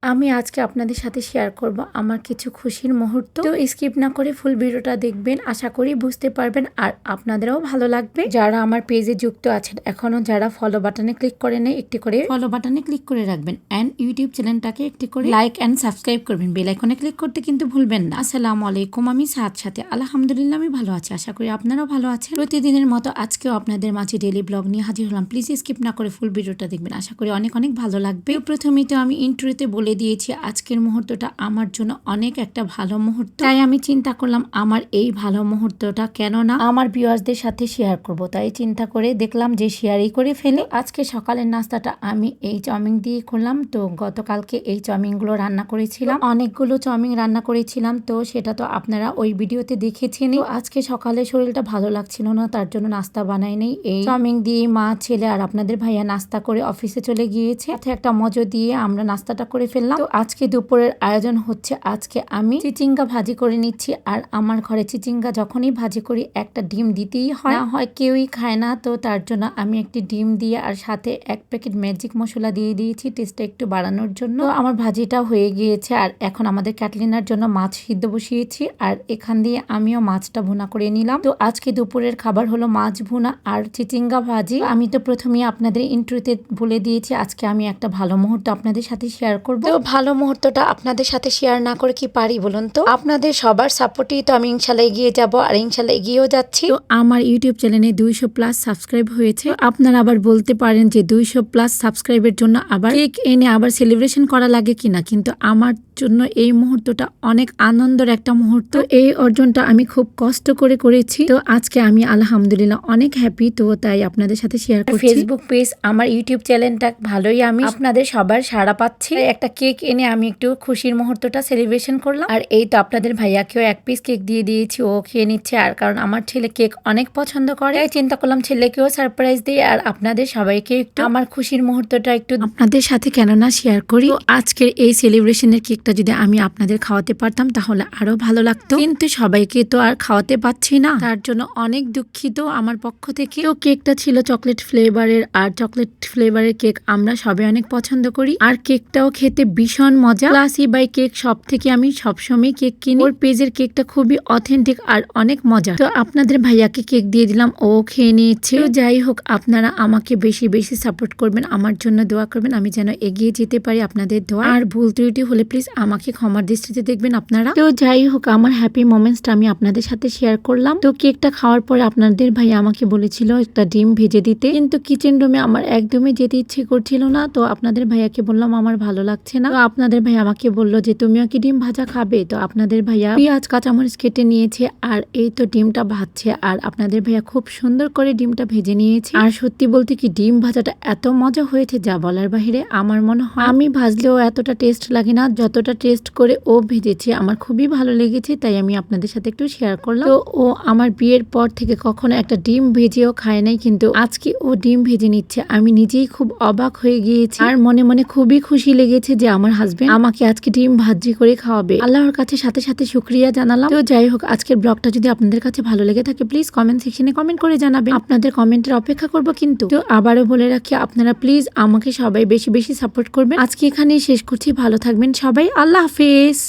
আমি আজকে আপনাদের সাথে শেয়ার করব আমার কিছু খুশির মুহূর্ত। তো স্কিপ না করে ফুল ভিডিওটা দেখবেন, আশা করি বুঝতে পারবেন আর আপনাদেরও ভালো লাগবে। যারা আমার পেজে যুক্ত আছেন, এখনো যারা ফলো বাটনে ক্লিক করে নেই, একটি করে ফলো বাটনে ক্লিক করে রাখবেন এন্ড ইউটিউব চ্যানেলটাকে একটি করে লাইক এন্ড সাবস্ক্রাইব করবেন। বেল আইকনে ক্লিক করতে কিন্তু ভুলবেন না। আসসালামু আলাইকুম, আমি সাথে আলহামদুলিল্লাহ আমি ভালো আছি, আশা করি আপনারাও ভালো আছেন। প্রতিদিনের মতো আজকেও আপনাদের মাঝে ডেইলি ব্লগ নিয়ে হাজির হলাম। প্লিজ স্কিপ না করে ফুল ভিডিওটা দেখবেন, আশা করি অনেক অনেক ভালো লাগবে। প্রথমেই তো আমি ইন্ট্রোতে বলে দিয়েছি আজকের মুহূর্তটা আমার জন্য অনেক একটা ভালো মুহূর্ত, তাই আমি চিন্তা করলাম আমার এই ভালো মুহূর্তটা কেন না আমার ভিউয়ার্সদের সাথে শেয়ার করব। তাই চিন্তা করে দেখলাম যে শেয়ারই করে ফেলে। আজকে সকালের নাস্তাটা আমি এই চাউমিন দিয়ে করলাম। তো গতকালকে এই চাউমিনগুলো রান্না করেছিলাম, অনেকগুলো চাউমিন রান্না করেছিলাম, তো সেটা তো আপনারা ওই ভিডিওতে দেখেছেন। আজকে সকালে শরীরটা ভালো লাগছিল না, তার জন্য নাস্তা বানাই নেই। এই চাউমিন দিয়ে মা, ছেলে আর আপনাদের ভাইয়া নাস্তা করে অফিসে চলে গিয়েছে। একটা মজা দিয়ে আমরা নাস্তাটা করে ফেললাম। তো আজকে দুপুরের আয়োজন হচ্ছে, আজকে আমি চিচিঙ্গা ভাজি করে নিচ্ছি। আর আমার ঘরে চিচিঙ্গা যখনই ভাজি করি একটা ডিম দিতেই হয়, না হয় কেউই খায় না। তো তার জন্য আমি একটি ডিম দিয়ে আর সাথে 1 প্যাকেট ম্যাজিক মশলা দিয়ে দিয়েছি টেস্টটা একটু বাড়ানোর জন্য। তো আমার ভাজিটা হয়ে গিয়েছে আর এখন আমাদের ক্যাটলিনার জন্য মাছ সিদ্ধ বসিয়েছি আর এখান দিয়ে আমিও মাছটা ভুনা করে নিলাম। তো আজকে দুপুরের খাবার হলো মাছ ভুনা আর চিচিঙ্গা ভাজি। আমি তো প্রথমেই আপনাদের ইন্ট্রোতে বলে দিয়েছি আজকে আমি একটা ভালো মুহূর্ত আপনাদের সাথে শেয়ার করব। তো ভালো মুহূর্তটা আপনাদের সাথে শেয়ার না করে কি পারি বলুন তো? আপনাদের সবার সাপোর্টেই তো আমি ইনশাল্লাহ এগিয়ে যাব আর ইনশাল্লাহ এগিয়েও যাচ্ছি। তো আমার ইউটিউব চ্যানেলে 200+ সাবস্ক্রাইব হয়েছে। আপনারা আবার বলতে পারেন যে 200+ সাবস্ক্রাইবের জন্য আবার কেক এনে আবার সেলিব্রেশন করা লাগে কিনা, কিন্তু আমার জন্য এই মুহূর্তটা অনেক আনন্দের একটা মুহূর্ত। এই অর্জনটা আমি খুব কষ্ট করে করেছি। তো আজকে আমি আলহামদুলিল্লাহ অনেক হ্যাপি। তো তাই আপনাদের সাথে শেয়ার করছি। ফেসবুক পেজ, আমার ইউটিউব চ্যানেলটা ভালোই আমি আপনাদের সবার সাড়া পাচ্ছি। একটা কেক এনে আমি একটু খুশির মুহূর্তটা সেলিব্রেশন করলাম। আর এই তো আপনাদের ভাইয়াকেও 1 পিস কেক দিয়ে দিয়েছি, ও খেয়ে নিচ্ছে। আর কারণ আমার ছেলে কেক অনেক পছন্দ করে, তাই চিন্তা করলাম ছেলেকেও সারপ্রাইজ দিই আর আপনাদের সবাইকে একটু আমার খুশির মুহূর্তটা একটু আপনাদের সাথে কেননা শেয়ার করি। আজকের এই সেলিব্রেশনের কেকটা যদি আমি আপনাদের খাওয়াতে পারতাম তাহলে আরো ভালো লাগতো, কিন্তু সবাইকে তো আর খাওয়াতে পারছি না, তার জন্য অনেক দুঃখিত আমার পক্ষ থেকে। তো কেকটা ছিল চকলেট ফ্লেভারের আর চকলেট ফ্লেভারের কেক আমরা সবাই অনেক পছন্দ করি আর কেকটাও খেতে ভীষণ মজা। ক্লাসি বাই কেক সব থেকে আমি সবসময় কেক কিনি, ওর পেজের কেকটা খুবই অথেন্টিক আর অনেক মজা। তো আপনাদের ভাইয়াকে কেক দিয়ে দিলাম, ও খেয়ে নিয়েছে। তো যাই হোক, আপনারা আমাকে বেশি বেশি সাপোর্ট করবেন, আমার জন্য দোয়া করবেন, আমি যেন এগিয়ে যেতে পারি আপনাদের দোয়া। আর ভুল ত্রুটি হলে প্লিজ আমাকে ক্ষমার দৃষ্টিতে দেখবেন আপনারা। তো যাই হোক, আমার হ্যাপি মোমেন্টসটা আমি আপনাদের সাথে শেয়ার করলাম। তো কেকটা খাওয়ার পরে আপনাদের ভাইয়া আমাকে বলেছিল একটা ডিম ভেজে দিতে, কিন্তু কিচেন রুমে আমার একদমই যেতে ইচ্ছে করছিল না। তো আপনাদের ভাইয়াকে বললাম আমার ভালো লাগছে না। তো আপনাদের ভাইয়া আমাকে বললো যে তুমিও কি ডিম ভাজা খাবে? তো আপনাদের ভাইয়া পেঁয়াজ কাঁচামরিচ কেটে নিয়েছে আর এই তো ডিমটা ভাজছে আর আপনাদের ভাইয়া খুব সুন্দর করে ডিমটা ভেজে নিয়েছে। আর সত্যি বলতে কি ডিম ভাজাটা এত মজা হয়েছে যা বলার বাহিরে। আমার মনে হয় আমি ভাজলেও এতটা টেস্ট লাগে না যতটা টেস্ট করে ও ভেজেছে, আমার খুবই ভালো লেগেছে, তাই আমি আপনাদের সাথে একটু শেয়ার করলাম। তো ও আমার বিয়ের পর থেকে কখনো একটা ডিম ভেজেও খায় নাই, কিন্তু আজকে ও ডিম ভেজে নিচ্ছে। আমি নিজেই খুব অবাক হয়ে গিয়েছি আর মনে মনে খুবই খুশি লেগেছে যে আমার হাজবেন্ড আমাকে আজকে ডিম ভাজি করে খাওয়াবে। আল্লাহর কাছে সাথে সাথে শুকরিয়া জানালাম। তো যাই হোক, আজকের ব্লগটা যদি আপনাদের কাছে ভালো লেগে থাকে প্লিজ কমেন্ট সেকশনে কমেন্ট করে জানাবেন, আপনাদের কমেন্টের অপেক্ষা করব। কিন্তু তো আবারও বলে রাখি, আপনারা প্লিজ আমাকে সবাই বেশি বেশি সাপোর্ট করবেন। আজকে এখানেই শেষ করছি, ভালো থাকবেন সবাই, আল্লাহ হাফেজ।